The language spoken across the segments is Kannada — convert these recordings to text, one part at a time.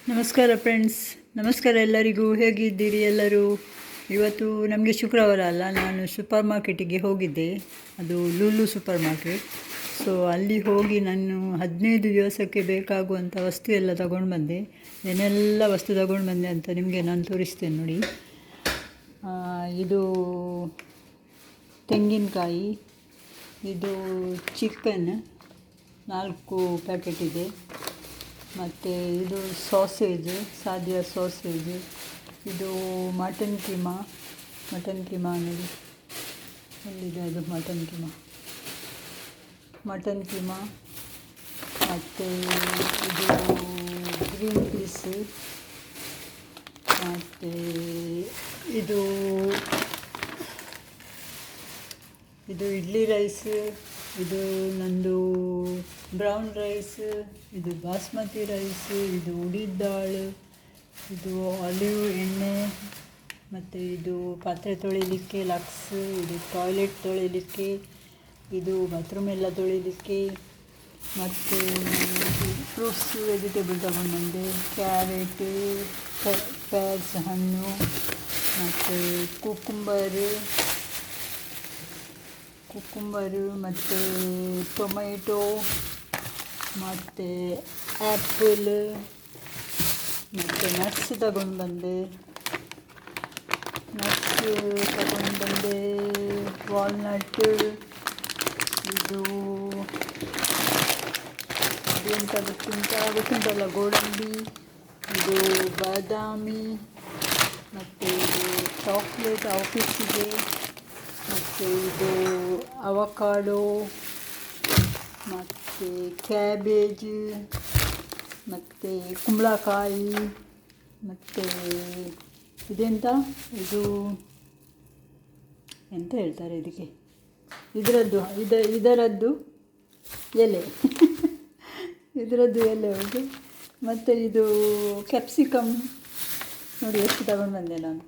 ನಮಸ್ಕಾರ ಫ್ರೆಂಡ್ಸ್, ನಮಸ್ಕಾರ ಎಲ್ಲರಿಗೂ. ಹೇಗಿದ್ದೀರಿ ಎಲ್ಲರೂ? ಇವತ್ತು ನಮಗೆ ಶುಕ್ರವಾರ ಅಲ್ಲ, ನಾನು ಸೂಪರ್ ಮಾರ್ಕೆಟಿಗೆ ಹೋಗಿದ್ದೆ. ಅದು ಲೂಲು ಸೂಪರ್ ಮಾರ್ಕೆಟ್. ಸೊ ಅಲ್ಲಿ ಹೋಗಿ ನಾನು 15 ದಿವಸಕ್ಕೆ ಬೇಕಾಗುವಂಥ ವಸ್ತು ಎಲ್ಲ ತಗೊಂಡು ಬಂದೆ. ಏನೆಲ್ಲ ವಸ್ತು ತಗೊಂಡು ಬಂದೆ ಅಂತ ನಿಮಗೆ ನಾನು ತೋರಿಸ್ತೇನೆ ನೋಡಿ. ಇದು ತೆಂಗಿನಕಾಯಿ, ಇದು ಚಿಕನ್ 4 ಪ್ಯಾಕೆಟ್ ಇದೆ, ಮತ್ತು ಇದು ಸಾಸೇಜ್, ಸಾದಿಯ ಸಾಸೇಜ್, ಇದು ಮಟನ್ ಕೀಮಾ ನೋಡಿ, ಎಲ್ಲಿದೆ ಅದು ಮಟನ್ ಕೀಮಾ, ಮತ್ತು ಇದು ಗ್ರೀನ್ ಪೀಸ್, ಮತ್ತು ಇದು ಇಡ್ಲಿ ರೈಸ್, ಇದು ನಂದು ಬ್ರೌನ್ ರೈಸ್, ಇದು ಬಾಸ್ಮತಿ ರೈಸ್, ಇದು ಉಡಿದ ದಾಳು, ಇದು ಆಲಿವ್ ಎಣ್ಣೆ, ಮತ್ತು ಇದು ಪಾತ್ರೆ ತೊಳಿಲಿಕ್ಕೆ ಲಕ್ಸ್, ಇದು ಟಾಯ್ಲೆಟ್ ತೊಳಿಲಿಕ್ಕೆ, ಇದು ಬಾತ್ರೂಮ್ ಎಲ್ಲ ತೊಳಿಲಿಕ್ಕೆ, ಮತ್ತು ಫ್ರೂಟ್ಸ್ ವೆಜಿಟೇಬಲ್ ತಗೊಂಡು ಬಂದೆ. ಕ್ಯಾರೆಟ್, ಪ್ಯಾರ್ಸ್ ಹಣ್ಣು, ಮತ್ತು ಕುಕ್ಕುಂಬರು, ಮತ್ತು ಟೊಮೆಟೊ, ಮತ್ತು ಆ್ಯಪಲ್, ಮತ್ತು ನಟ್ಸ್ ತಗೊಂಡು ಬಂದೆ. ವಾಲ್ನಟ್, ಇದು ಎಂತ ಗೊತ್ತುಂಟಲ್ಲ, ಗೋಡಂಬಿ, ಇದು ಬಾದಾಮಿ, ಮತ್ತು ಇದು ಚಾಕ್ಲೇಟ್ ಆಫೀಸಿಗೆ, ಮತ್ತು ಇದು ಅವಕಾಡೋ, ಮತ್ತು ಕ್ಯಾಬೇಜ್, ಮತ್ತು ಕುಂಬಳಕಾಯಿ, ಮತ್ತು ಇದೆಂತ ಇದು ಎಂತ ಹೇಳ್ತಾರೆ ಇದಕ್ಕೆ, ಇದರದ್ದು ಎಲೆ ಇದರದ್ದು ಎಲೆ ಹೌದು. ಮತ್ತು ಇದು ಕ್ಯಾಪ್ಸಿಕಮ್ ನೋಡಿ ಎಷ್ಟು ತಗೊಂಡು ಬಂದೆ ನಾನು.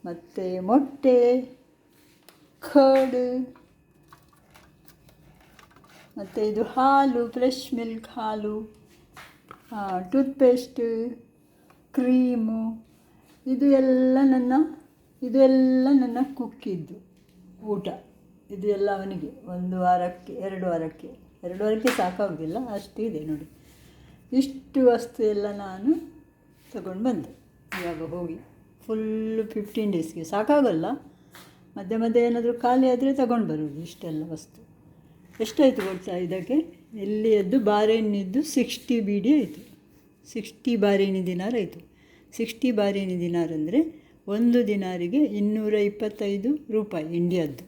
ಮತ್ತು ಮೊಟ್ಟೆ, ಕರ್ಡ್, ಮತ್ತು ಇದು ಹಾಲು, ಫ್ರೆಶ್ ಮಿಲ್ಕ್ ಹಾಲು, ಟೂತ್ಪೇಸ್ಟ್, ಕ್ರೀಮು, ಇದು ಎಲ್ಲ ನನ್ನ ಕುಕ್ಕಿದ್ದು ಊಟ. ಇದು ಎಲ್ಲ ಅವನಿಗೆ 1 ವಾರಕ್ಕೆ 2 ವಾರಕ್ಕೆ ಸಾಕಾಗೋದಿಲ್ಲ, ಅಷ್ಟು ಇದೆ ನೋಡಿ. ಇಷ್ಟು ವಸ್ತು ಎಲ್ಲ ನಾನು ತಗೊಂಡು ಬಂದೆ. ಇವಾಗ ಹೋಗಿ ಫುಲ್ಲು 15 ಡೇಸ್ಗೆ ಸಾಕಾಗಲ್ಲ, ಮಧ್ಯೆ ಏನಾದರೂ ಖಾಲಿ ಆದರೆ ತಗೊಂಡು ಬರುವುದು. ಇಷ್ಟೆಲ್ಲ ವಸ್ತು ಎಷ್ಟಾಯಿತು ಗೊತ್ತಾ? ಇದಕ್ಕೆ ಎಲ್ಲಿಯದ್ದು ಬಾರೇನಿದ್ದು 60 ಬೀಡಿ ಆಯಿತು. 60 ಬಾರೇನಿ ದಿನಾರ್ ಆಯಿತು. 60 ಬಾರೇನಿ ದಿನಾರ್ ಅಂದರೆ 1 ದಿನಾರಿಗೆ 225 ರೂಪಾಯಿ ಇಂಡಿಯಾದ್ದು.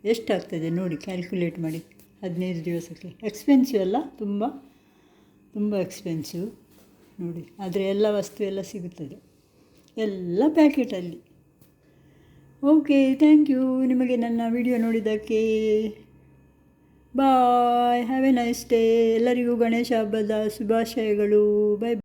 ಎಷ್ಟಾಗ್ತದೆ ನೋಡಿ, ಕ್ಯಾಲ್ಕುಲೇಟ್ ಮಾಡಿ. 15 ದಿವಸಕ್ಕೆ ಎಕ್ಸ್ಪೆನ್ಸಿವ್ ಅಲ್ಲ, ತುಂಬ ಎಕ್ಸ್ಪೆನ್ಸಿವ್ ನೋಡಿ. ಆದರೆ ಎಲ್ಲ ವಸ್ತು ಎಲ್ಲ ಸಿಗುತ್ತದೆ, ಎಲ್ಲ ಪ್ಯಾಕೆಟಲ್ಲಿ. ಓಕೆ, ಥ್ಯಾಂಕ್ ಯು ನಿಮಗೆ ನನ್ನ ವಿಡಿಯೋ ನೋಡಿದ್ದಕ್ಕೆ. Bye, have a nice day. ಎಲ್ಲರಿಗೂ ಗಣೇಶ ಹಬ್ಬದ ಶುಭಾಶಯಗಳು. ಬೈ.